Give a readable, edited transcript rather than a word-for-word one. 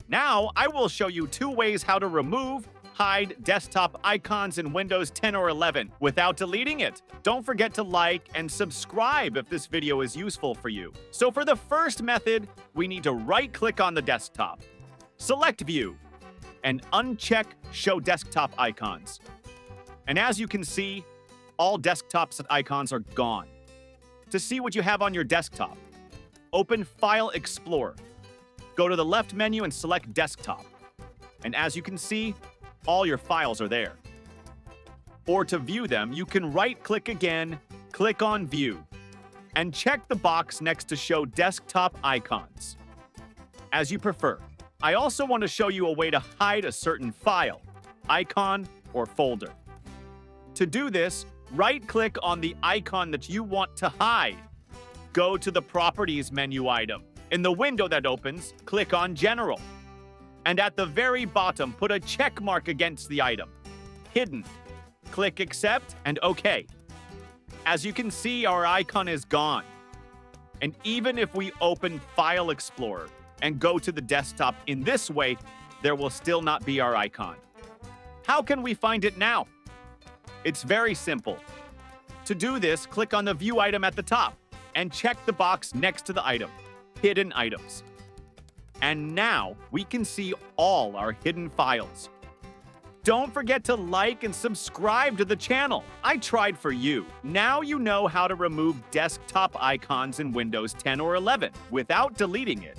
Now, I will show you 2 ways how to remove, hide desktop icons in Windows 10 or 11 without deleting it. Don't forget to like and subscribe if this video is useful for you. So for the first method, we need to right-click on the desktop, select View, and uncheck Show Desktop Icons. And as you can see, all desktops icons are gone. To see what you have on your desktop, open File Explorer. Go to the left menu and select Desktop. And as you can see, all your files are there. Or to view them, you can right-click again, click on View, and check the box next to Show Desktop Icons. As you prefer. I also want to show you a way to hide a certain file, icon, or folder. To do this, right-click on the icon that you want to hide. Go to the Properties menu item. In the window that opens, click on General. And at the very bottom, put a check mark against the item. Hidden. Click Accept and OK. As you can see, our icon is gone. And even if we open File Explorer and go to the desktop in this way, there will still not be our icon. How can we find it now? It's very simple. To do this, click on the View item at the top and check the box next to the item, Hidden Items. And now we can see all our hidden files. Don't forget to like and subscribe to the channel. I tried for you. Now you know how to remove desktop icons in Windows 10 or 11 without deleting it.